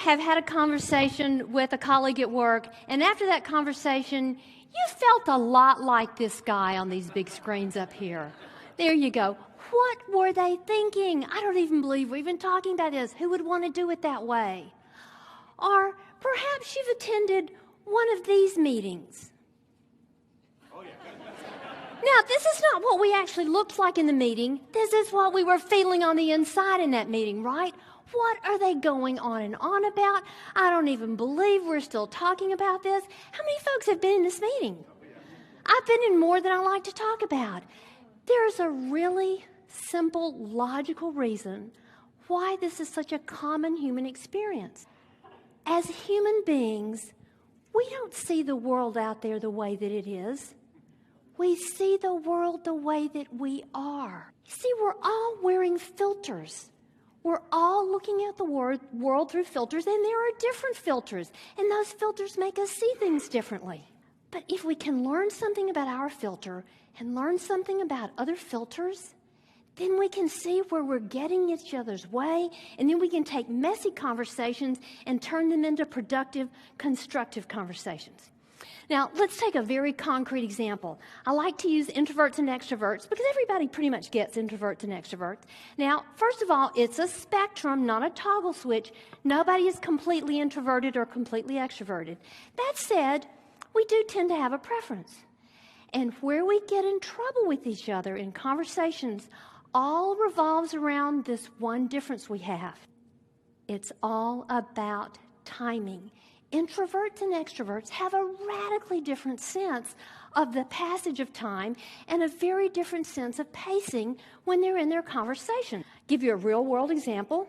have had a conversation with a colleague at work, and after that conversation, you felt a lot like this guy on these big screens up here? There you go. What were they thinking? I don't even believe we're even talking about this. Who would want to do it that way? Or perhaps you've attended one of these meetings. Now, this is not what we actually looked like in the meeting. This is what we were feeling on the inside in that meeting, right? What are they going on and on about? I don't even believe we're still talking about this. How many folks have been in this meeting? I've been in more than I like to talk about. There's a really simple, logical reason why this is such a common human experience. As human beings, we don't see the world out there the way that it is. We see the world the way that we are. See, we're all wearing filters. We're all looking at the world through filters, and there are different filters, and those filters make us see things differently. But if we can learn something about our filter and learn something about other filters, then we can see where we're getting each other's way, and then we can take messy conversations and turn them into productive, constructive conversations. Now, let's take a very concrete example. I like to use introverts and extroverts because everybody pretty much gets introverts and extroverts. Now, first of all, it's a spectrum, not a toggle switch. Nobody is completely introverted or completely extroverted. That said, we do tend to have a preference. And where we get in trouble with each other in conversations all revolves around this one difference we have. It's all about timing. Introverts and extroverts have a radically different sense of the passage of time and a very different sense of pacing when they're in their conversation. Give you a real-world example.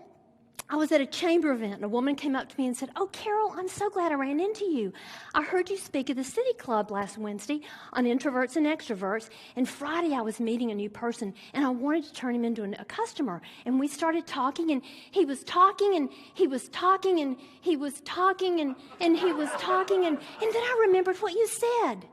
I was at a chamber event, and a woman came up to me and said, "Oh, Carol, I'm so glad I ran into you. I heard you speak at the City Club last Wednesday on introverts and extroverts, and Friday I was meeting a new person, and I wanted to turn him into a customer." And we started talking, and he was talking, and he was talking, and he was talking, and he was talking, and then I remembered what you said.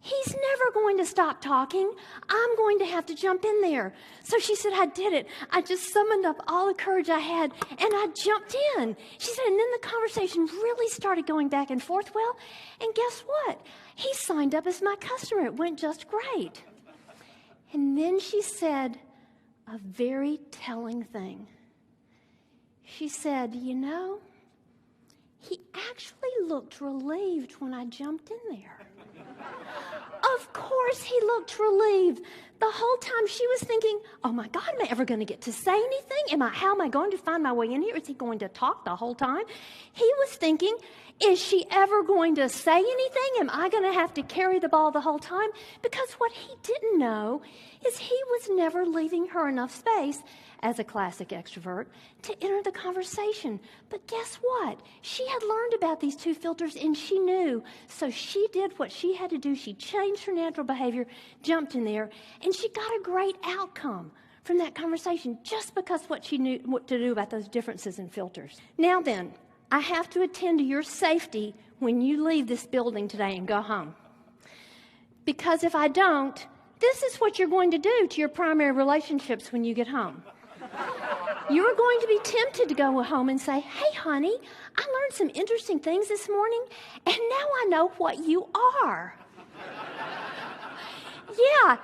He's never going to stop talking. I'm going to have to jump in there. So she said, I did it. I just summoned up all the courage I had, and I jumped in. She said, and then the conversation really started going back and forth. Well, and guess what? He signed up as my customer. It went just great. And then she said a very telling thing. She said, you know, he actually looked relieved when I jumped in there. Of course he looked relieved. The whole time she was thinking, oh my God, am I ever going to get to say anything? How am I going to find my way in here? Is he going to talk the whole time? He was thinking, is she ever going to say anything? Am I going to have to carry the ball the whole time? Because what he didn't know is he was never leaving her enough space, as a classic extrovert, to enter the conversation. But guess what? She had learned about these two filters, and she knew. So she did what she had to do. She changed her natural behavior, jumped in there, and she got a great outcome from that conversation just because what she knew what to do about those differences in filters. Now then, I have to attend to your safety when you leave this building today and go home. Because if I don't, this is what you're going to do to your primary relationships when you get home. You're going to be tempted to go home and say, hey, honey, I learned some interesting things this morning, and now I know what you are. Yeah,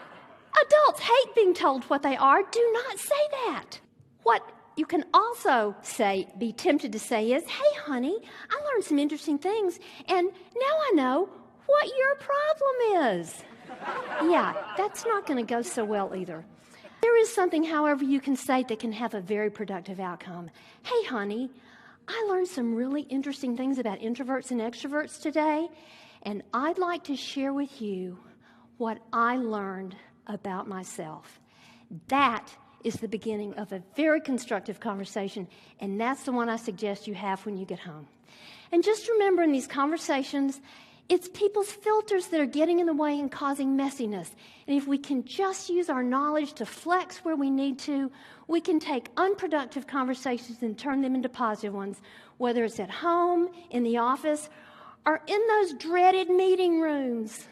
adults hate being told what they are. Do not say that. What you can also say, be tempted to say is, hey, honey, I learned some interesting things, and now I know what your problem is. Yeah, that's not going to go so well either. There is something, however, you can say that can have a very productive outcome. Hey, honey, I learned some really interesting things about introverts and extroverts today, and I'd like to share with you what I learned about myself. That is the beginning of a very constructive conversation, and that's the one I suggest you have when you get home. And just remember, in these conversations, it's people's filters that are getting in the way and causing messiness. And if we can just use our knowledge to flex where we need to, we can take unproductive conversations and turn them into positive ones, whether it's at home, in the office, or in those dreaded meeting rooms.